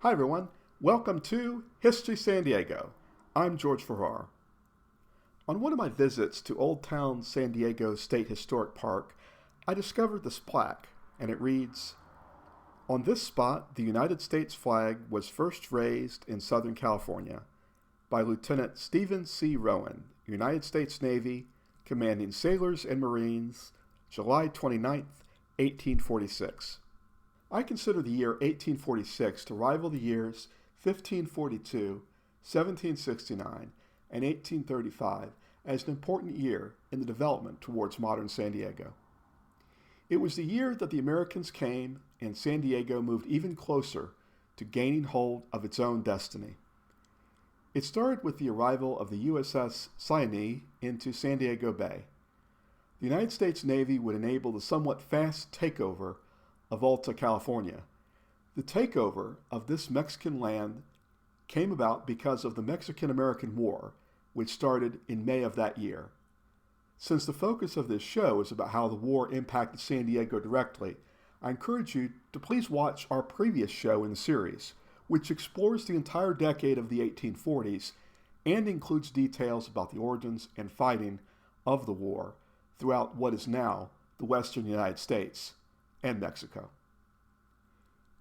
Hi everyone, welcome to History San Diego. I'm George Farrar. On one of my visits to Old Town San Diego State Historic Park, I discovered this plaque, and it reads, "On this spot, the United States flag was first raised in Southern California by Lieutenant Stephen C. Rowan, United States Navy, commanding sailors and Marines, July 29th, 1846. I consider the year 1846 to rival the years 1542, 1769, and 1835 as an important year in the development towards modern San Diego. It was the year that the Americans came and San Diego moved even closer to gaining hold of its own destiny. It started with the arrival of the USS Kearny into San Diego Bay. The United States Navy would enable the somewhat fast takeover of Alta California. The takeover of this Mexican land came about because of the Mexican-American War, which started in May of that year. Since the focus of this show is about how the war impacted San Diego directly, I encourage you to please watch our previous show in the series, which explores the entire decade of the 1840s and includes details about the origins and fighting of the war throughout what is now the western United States and Mexico.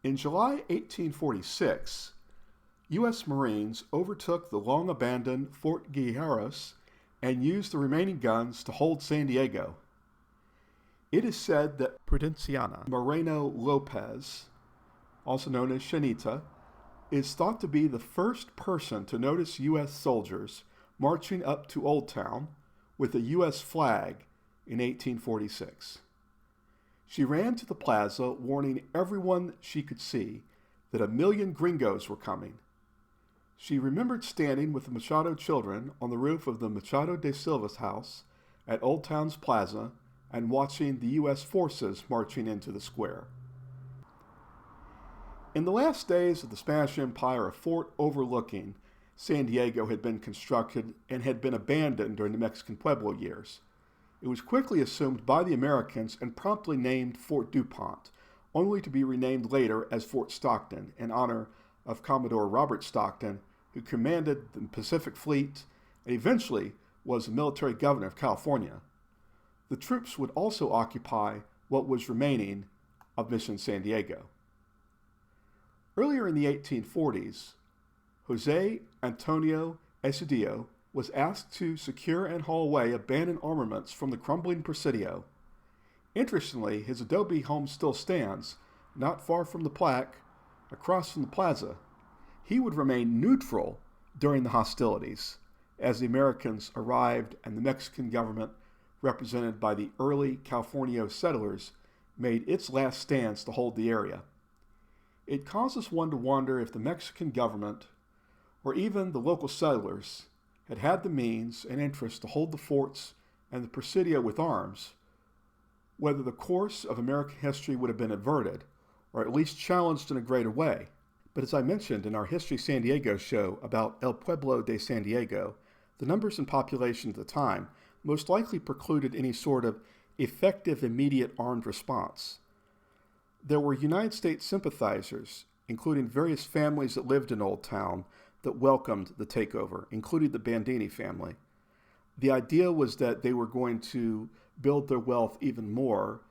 In July 1846, U.S. Marines overtook the long-abandoned Fort Guerreros and used the remaining guns to hold San Diego. It is said that Prudenciana Moreno Lopez, also known as Shanita, is thought to be the first person to notice U.S. soldiers marching up to Old Town with a U.S. flag in 1846. She ran to the plaza, warning everyone she could see that 1 million gringos were coming. She remembered standing with the Machado children on the roof of the Machado de Silva's house at Old Town's plaza and watching the U.S. forces marching into the square. In the last days of the Spanish Empire, a fort overlooking San Diego had been constructed and had been abandoned during the Mexican Pueblo years. It was quickly assumed by the Americans and promptly named Fort DuPont, only to be renamed later as Fort Stockton in honor of Commodore Robert Stockton, who commanded the Pacific Fleet and eventually was the military governor of California. The troops would also occupy what was remaining of Mission San Diego. Earlier in the 1840s, Jose Antonio Eusebio was asked to secure and haul away abandoned armaments from the crumbling Presidio. Interestingly, his adobe home still stands, not far from the plaque, across from the plaza. He would remain neutral during the hostilities, as the Americans arrived and the Mexican government, represented by the early Californio settlers, made its last stands to hold the area. It causes one to wonder if the Mexican government, or even the local settlers, had the means and interest to hold the forts and the Presidio with arms, whether the course of American history would have been averted, or at least challenged in a greater way. But as I mentioned in our History San Diego show about El Pueblo de San Diego, the numbers and population at the time most likely precluded any sort of effective immediate armed response. There were United States sympathizers, including various families that lived in Old Town, that welcomed the takeover, including the Bandini family. The idea was that they were going to build their wealth even more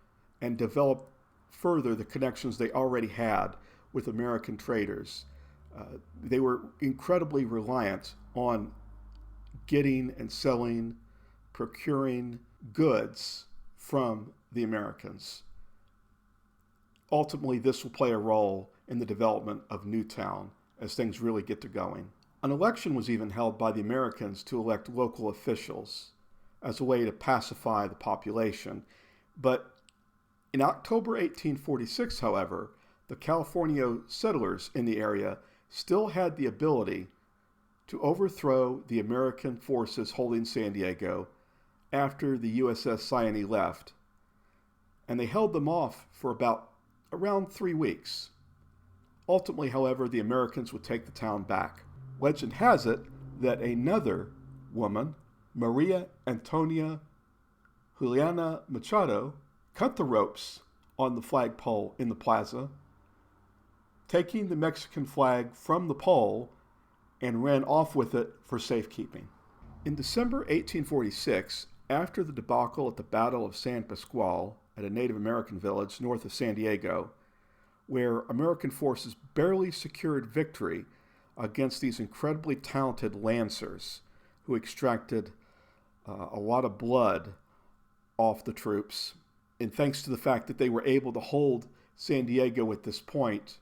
and develop further the connections they already had with American traders. They were incredibly reliant on getting and selling, procuring goods from the Americans. Ultimately, this will play a role in the development of Newtown as things really get to going. An election was even held by the Americans to elect local officials as a way to pacify the population. But in October 1846, however, the Californio settlers in the area still had the ability to overthrow the American forces holding San Diego after the USS Kearny left, and they held them off for around 3 weeks. Ultimately, however, the Americans would take the town back. Legend has it that another woman, Maria Antonia Juliana Machado, cut the ropes on the flagpole in the plaza, taking the Mexican flag from the pole and ran off with it for safekeeping. In December 1846, after the debacle at the Battle of San Pasqual at a Native American village north of San Diego, where American forces barely secured victory against these incredibly talented lancers who extracted a lot of blood off the troops. And thanks to the fact that they were able to hold San Diego at this point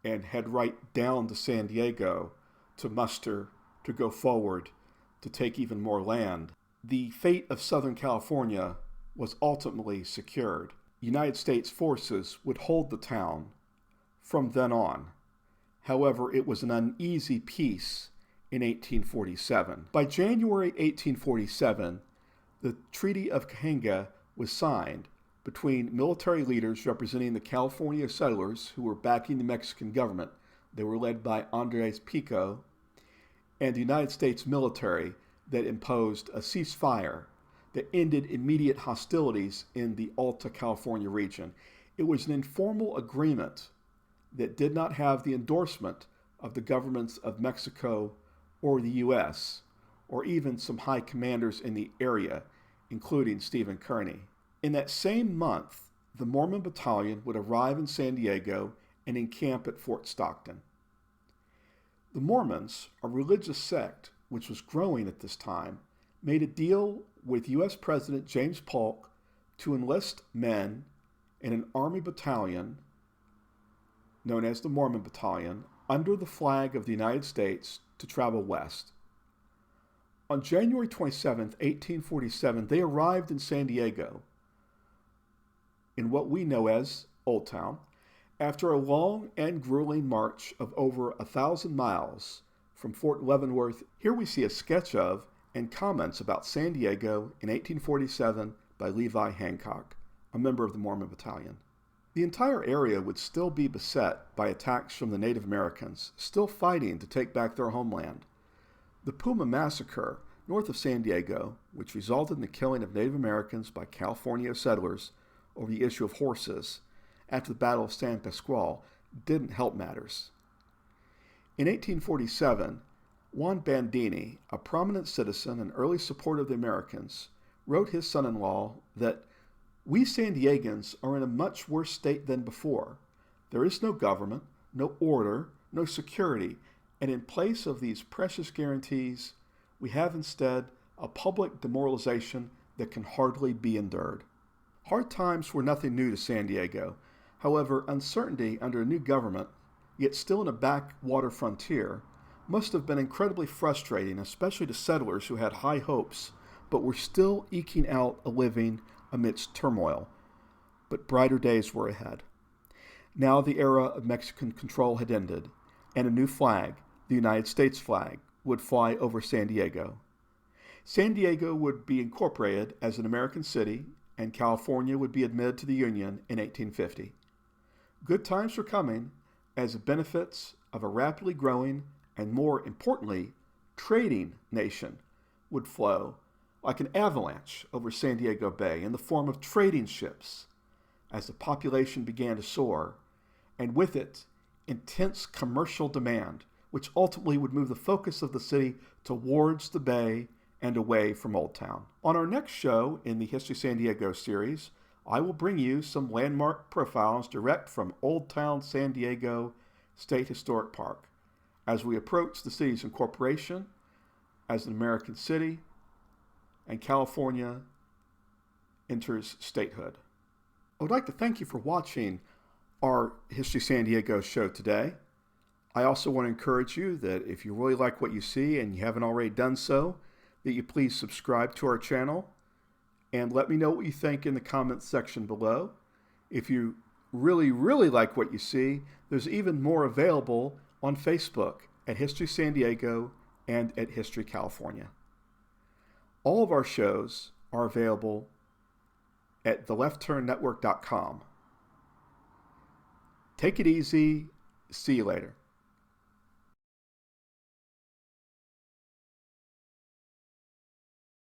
and head right down to San Diego to muster, to go forward, to take even more land, the fate of Southern California was ultimately secured. United States forces would hold the town from then on. However, it was an uneasy peace in 1847. By January 1847, the Treaty of Cahuenga was signed between military leaders representing the California settlers who were backing the Mexican government. They were led by Andres Pico, and the United States military that imposed a ceasefire that ended immediate hostilities in the Alta California region. It was an informal agreement that did not have the endorsement of the governments of Mexico or the U.S., or even some high commanders in the area, including Stephen Kearny. In that same month, the Mormon Battalion would arrive in San Diego and encamp at Fort Stockton. The Mormons, a religious sect which was growing at this time, made a deal with U.S. President James Polk to enlist men in an army battalion known as the Mormon Battalion under the flag of the United States to travel west. On January 27, 1847, they arrived in San Diego, in what we know as Old Town, after a long and grueling march of over 1,000 miles from Fort Leavenworth. Here we see a sketch of and comments about San Diego in 1847 by Levi Hancock, a member of the Mormon Battalion. The entire area would still be beset by attacks from the Native Americans, still fighting to take back their homeland. The Puma Massacre, north of San Diego, which resulted in the killing of Native Americans by California settlers over the issue of horses after the Battle of San Pasqual, didn't help matters. In 1847, Juan Bandini, a prominent citizen and early supporter of the Americans, wrote his son-in-law that "We San Diegans are in a much worse state than before. There is no government, no order, no security, and in place of these precious guarantees, we have instead a public demoralization that can hardly be endured." Hard times were nothing new to San Diego. However, uncertainty under a new government, yet still in a backwater frontier, must have been incredibly frustrating, especially to settlers who had high hopes, but were still eking out a living amidst turmoil. But brighter days were ahead. Now the era of Mexican control had ended, and a new flag, the United States flag, would fly over San Diego. San Diego would be incorporated as an American city, and California would be admitted to the Union in 1850. Good times were coming as the benefits of a rapidly growing and, more importantly, trading nation would flow like an avalanche over San Diego Bay in the form of trading ships as the population began to soar, and with it, intense commercial demand, which ultimately would move the focus of the city towards the bay and away from Old Town. On our next show in the History San Diego series, I will bring you some landmark profiles direct from Old Town San Diego State Historic Park as we approach the city's incorporation as an American city and California enters statehood. I would like to thank you for watching our History San Diego show today. I also want to encourage you that if you really like what you see and you haven't already done so, that you please subscribe to our channel and let me know what you think in the comments section below. If you really like what you see, there's even more available on Facebook at History San Diego and at History California. All of our shows are available at thelefttturnnetwork.com. Take it easy. See you later.